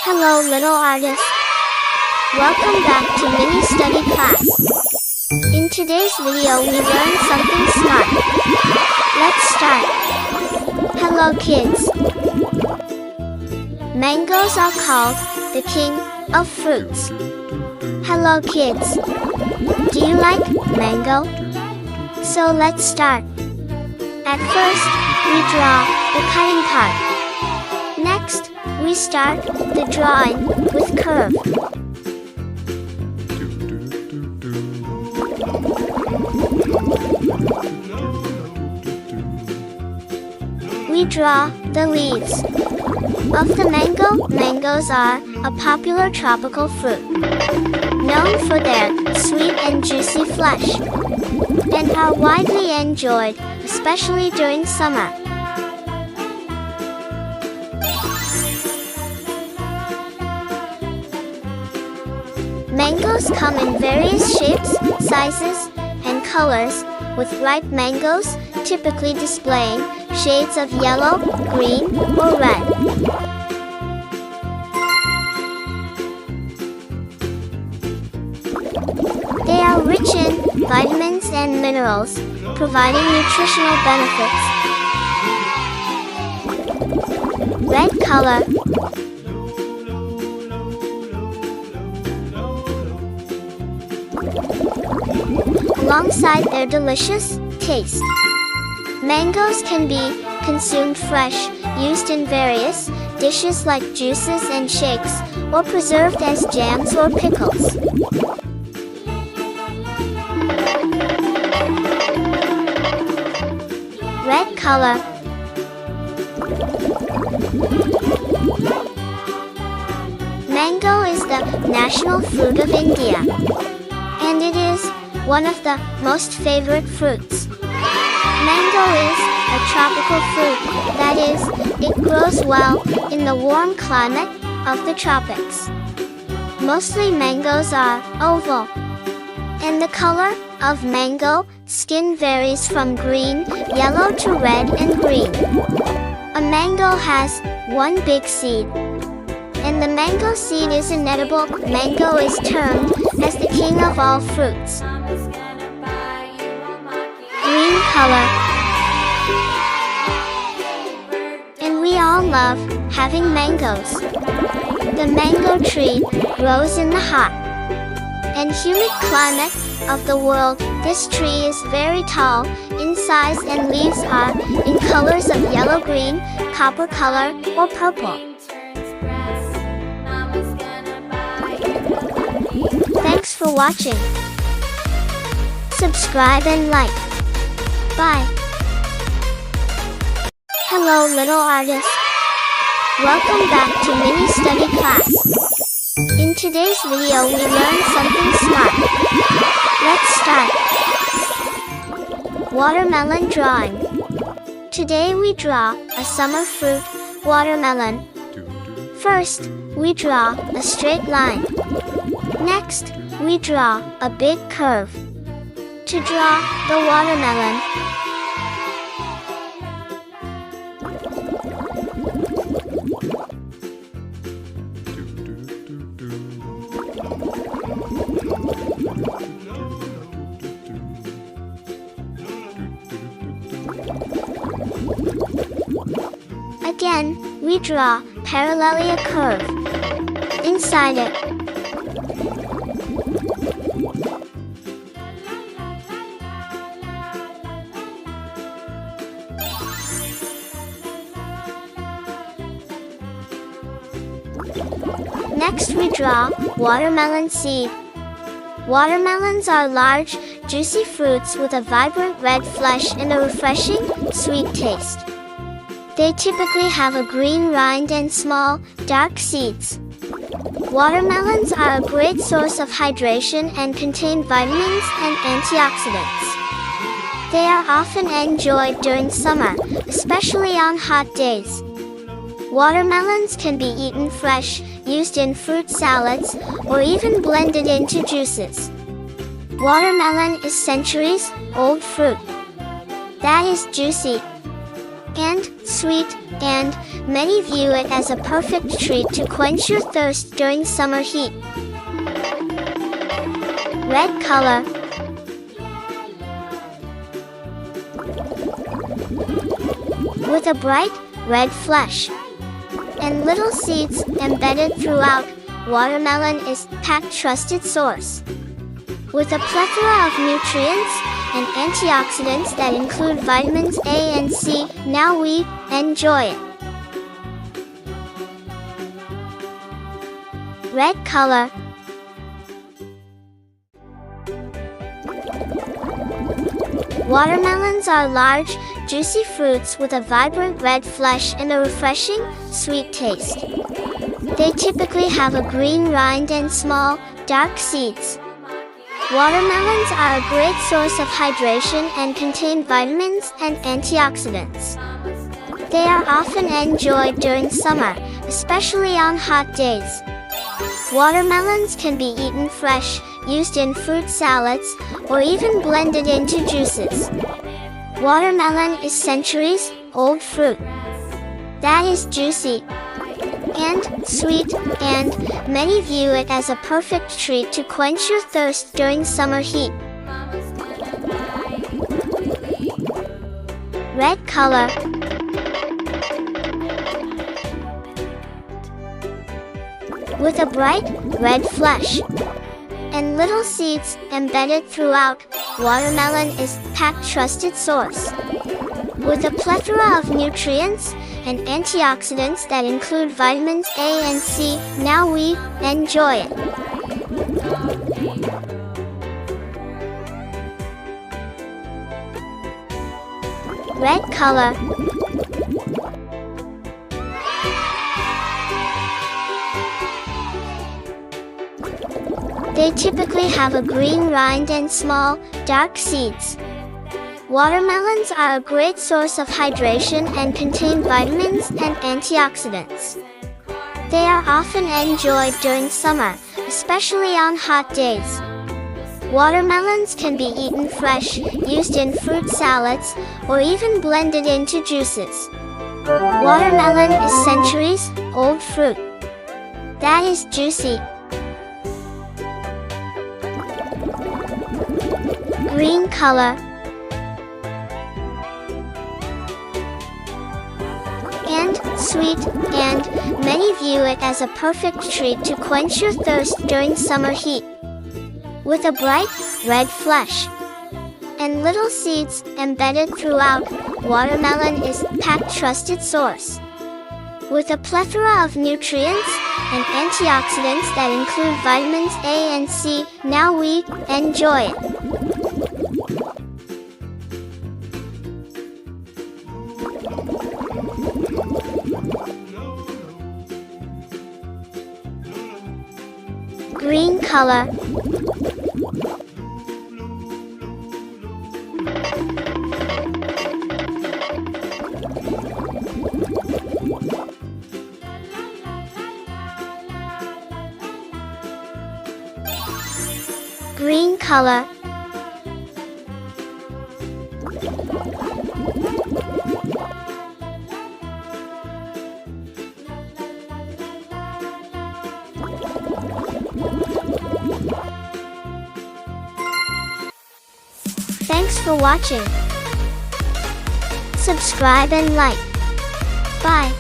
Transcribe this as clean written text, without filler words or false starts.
Hello little artists. Welcome back to mini study class. In today's video we learn something smart. Let's start. Hello kids. Mangoes are called the king of fruits. Hello kids. Do you like mango? So let's start. At first, we draw the cutting part. Next, we start the drawing with curve. We draw the leaves of the mango. Mangoes are a popular tropical fruit, known for their sweet and juicy flesh, and are widely enjoyed, especially during summer. Mangoes come in various shapes, sizes, and colors, with ripe mangoes typically displaying shades of yellow, green, or red. They are rich in vitamins and minerals, providing nutritional benefits. Red color. Alongside their delicious taste. Mangoes can be consumed fresh, used in various dishes like juices and shakes, or preserved as jams or pickles. Red color. Mango is the national fruit of India, and it is one of the most favorite fruits. Mango is a tropical fruit, that is, it grows well in the warm climate of the tropics. Mostly mangoes are oval, and the color of mango skin varies from green, yellow to red and green. A mango has one big seed, and the mango seed is an edible. Mango is termed as the king of all fruits. Green color. And we all love having mangoes. The mango tree grows in the hot and humid climate of the world. This tree is very tall in size and leaves are in colors of yellow, green, copper color, or purple. Thanks for watching. Subscribe and like. Bye. Hello little artists. Welcome back to mini study class. In today's video we learn something smart. Let's start. Watermelon drawing. Today we draw a summer fruit, watermelon. First, we draw a straight line. Next, we draw a big curve. To draw the watermelon, again, we draw parallelly a curve inside it. Next we draw watermelon seed. Watermelons are large, juicy fruits with a vibrant red flesh and a refreshing, sweet taste. They typically have a green rind and small, dark seeds. Watermelons are a great source of hydration and contain vitamins and antioxidants. They are often enjoyed during summer, especially on hot days. Watermelons can be eaten fresh, used in fruit salads, or even blended into juices. Watermelon is centuries-old fruit that is juicy, and sweet, and many view it as a perfect treat to quench your thirst during summer heat. Red color. With a bright, red flesh and little seeds embedded throughout, watermelon is packed trusted source. With a plethora of nutrients and antioxidants that include vitamins A and C, now we enjoy it. Red color. Watermelons are large, juicy fruits with a vibrant red flesh and a refreshing, sweet taste. They typically have a green rind and small, dark seeds. Watermelons are a great source of hydration and contain vitamins and antioxidants. They are often enjoyed during summer, especially on hot days. Watermelons can be eaten fresh, used in fruit salads, or even blended into juices. Watermelon is centuries-old fruit that is juicy and sweet, and many view it as a perfect treat to quench your thirst during summer heat. Red color. With a bright, red flesh and little seeds embedded throughout, watermelon is packed trusted source. With a plethora of nutrients and antioxidants that include vitamins A and C, now we enjoy it. Red color. They typically have a green rind and small, dark seeds. Watermelons are a great source of hydration and contain vitamins and antioxidants. They are often enjoyed during summer, especially on hot days. Watermelons can be eaten fresh, used in fruit salads, or even blended into juices. Watermelon is centuries-old fruit that is juicy. Green color. And sweet, and many view it as a perfect treat to quench your thirst during summer heat. With a bright, red flesh and little seeds embedded throughout, watermelon is packed trusted source. With a plethora of nutrients and antioxidants that include vitamins A and C, now we enjoy it. Green color. Green color. Thanks for watching. Subscribe and like. Bye.